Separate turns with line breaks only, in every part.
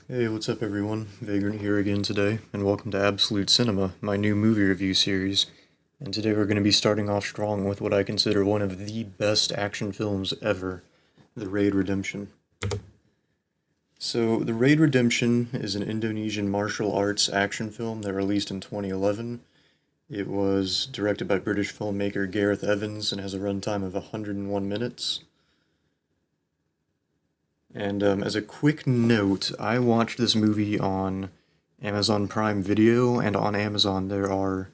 Hey, what's up everyone? Vagrant here again today, and welcome to Absolute Cinema, my new movie review series. And today we're going to be starting off strong with what I consider one of the best action films ever, The Raid Redemption. So, The Raid Redemption is an Indonesian martial arts action film that released in 2011. It was directed by British filmmaker Gareth Evans and has a runtime of 101 minutes. And as a quick note, I watched this movie on Amazon Prime Video, and on Amazon there are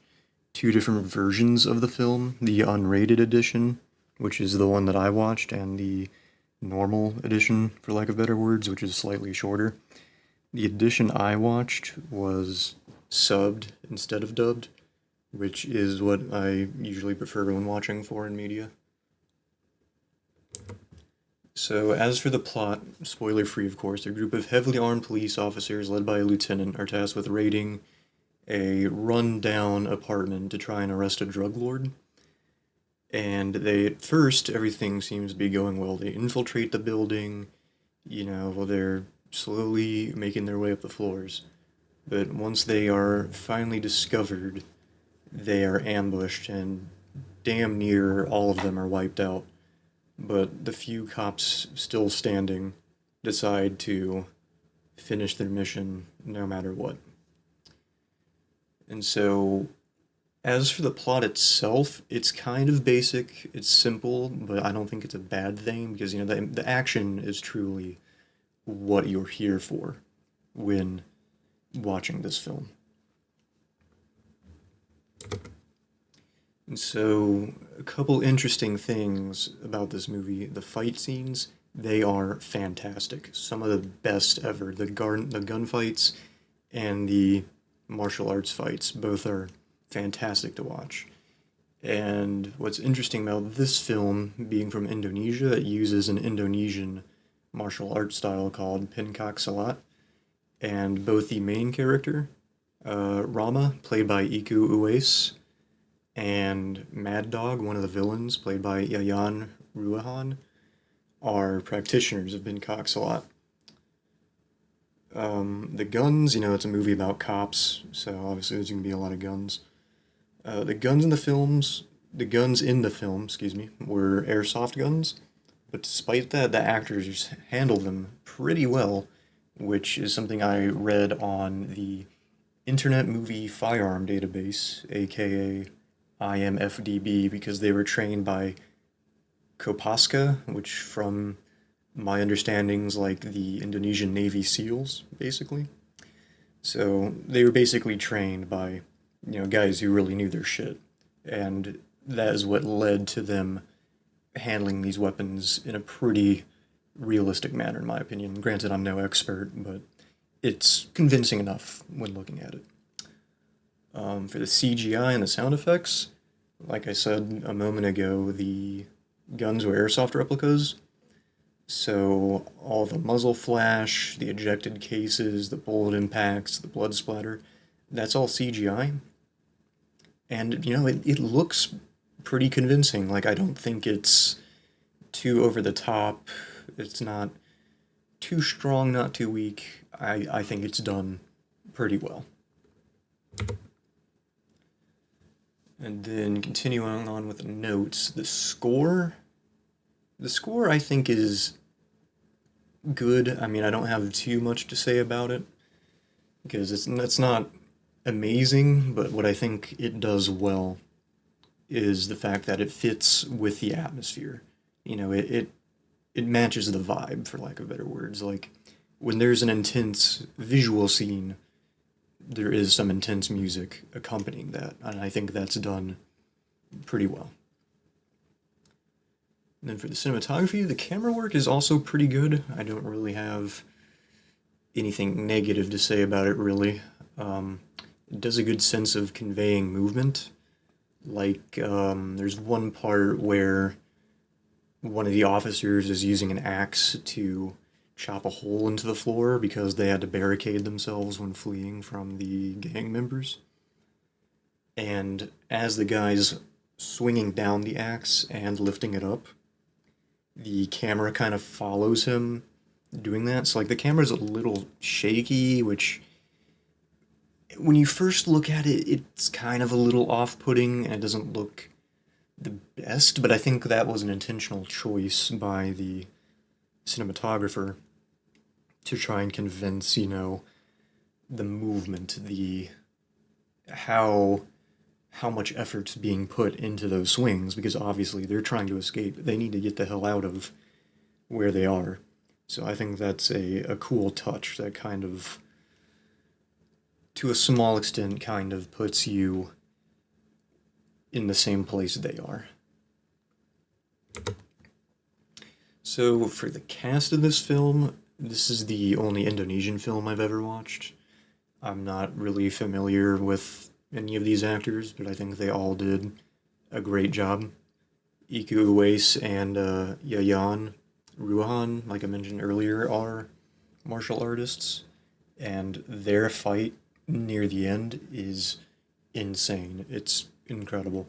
two different versions of the film, the unrated edition, which is the one that I watched, and the normal edition, for lack of better words, which is slightly shorter. The edition I watched was subbed instead of dubbed, which is what I usually prefer when watching foreign media. So, as for the plot, spoiler free of course, a group of heavily armed police officers led by a lieutenant are tasked with raiding a run-down apartment to try and arrest a drug lord. And at first, everything seems to be going well. They infiltrate the building, while they're slowly making their way up the floors. But once they are finally discovered, they are ambushed, and damn near all of them are wiped out. But the few cops still standing decide to finish their mission no matter what. And so, as for the plot itself, it's kind of basic, it's simple, but I don't think it's a bad thing because, the action is truly what you're here for when watching this film. And so, a couple interesting things about this movie. The fight scenes, they are fantastic. Some of the best ever. The gunfights and the martial arts fights both are fantastic to watch. And what's interesting about this film, being from Indonesia, it uses an Indonesian martial arts style called Pencak Silat. And both the main character, Rama, played by Iko Uwais, and Mad Dog, one of the villains, played by Yayan Ruahan, are practitioners of Pencak Silat. The guns, it's a movie about cops, so obviously there's going to be a lot of guns. The guns in the film, excuse me, were airsoft guns, but despite that, the actors just handled them pretty well, which is something I read on the Internet Movie Firearm Database, aka IMFDB, because they were trained by Kopaska, which from my understandings like the Indonesian Navy SEALs, basically. So they were basically trained by, guys who really knew their shit. And that is what led to them handling these weapons in a pretty realistic manner, in my opinion. Granted, I'm no expert, but it's convincing enough when looking at it. For the CGI and the sound effects, like I said a moment ago, the guns were airsoft replicas, so all the muzzle flash, the ejected cases, the bullet impacts, the blood splatter, that's all CGI. And, it looks pretty convincing. Like, I don't think it's too over the top. It's not too strong, not too weak. I think it's done pretty well. And then continuing on with the notes, the score I think is good. I mean, I don't have too much to say about it because it's not amazing, but what I think it does well is the fact that it fits with the atmosphere. It matches the vibe, for lack of better words. Like when there's an intense visual scene, there is some intense music accompanying that, and I think that's done pretty well. And then for the cinematography, the camera work is also pretty good. I don't really have anything negative to say about it, really. It does a good sense of conveying movement. Like, there's one part where one of the officers is using an axe to chop a hole into the floor because they had to barricade themselves when fleeing from the gang members. And as the guy's swinging down the axe and lifting it up, the camera kind of follows him doing that. So like the camera's a little shaky, which when you first look at it, it's kind of a little off-putting and it doesn't look the best, but I think that was an intentional choice by the cinematographer to try and convince, the movement, the how how much effort's being put into those swings because obviously they're trying to escape. They need to get the hell out of where they are. So I think that's a cool touch that kind of, to a small extent, kind of puts you in the same place they are. So for the cast of this film, this is the only Indonesian film I've ever watched. I'm not really familiar with any of these actors, but I think they all did a great job. Iko Uwais and Yayan Ruhan, like I mentioned earlier, are martial artists, and their fight near the end is insane. It's incredible.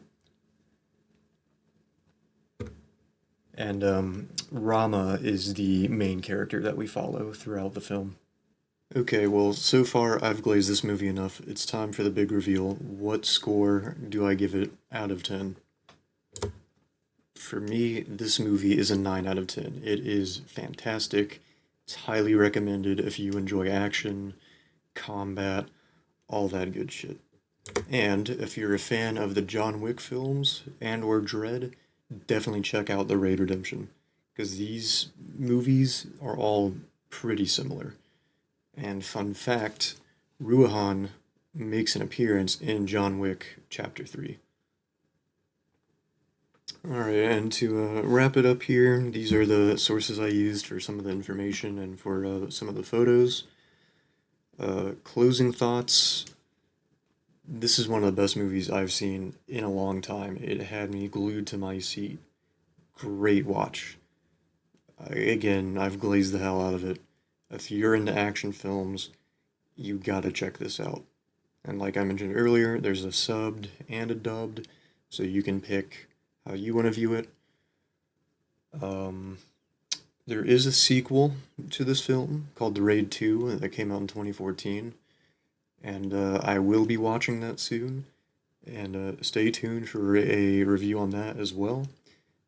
And Rama is the main character that we follow throughout the film. Okay, well, so far I've glazed this movie enough. It's time for the big reveal. What score do I give it out of 10? For me, this movie is a 9 out of 10. It is fantastic. It's highly recommended if you enjoy action, combat, all that good shit. And if you're a fan of the John Wick films and or Dread, definitely check out The Raid Redemption because these movies are all pretty similar. And fun fact, Ruahan makes an appearance in John Wick Chapter 3. Alright, and to wrap it up here, these are the sources I used for some of the information and for some of the photos. Closing thoughts. This is one of the best movies I've seen in a long time. It had me glued to my seat. Great watch. Again, I've glazed the hell out of it. If you're into action films, you gotta check this out. And like I mentioned earlier, there's a subbed and a dubbed, so you can pick how you want to view it. Um, there is a sequel to this film called The Raid 2 that came out in 2014, and I will be watching that soon. And stay tuned for a review on that as well.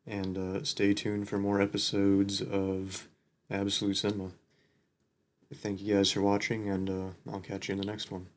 And stay tuned for more episodes of Absolute Cinema. Thank you guys for watching, and I'll catch you in the next one.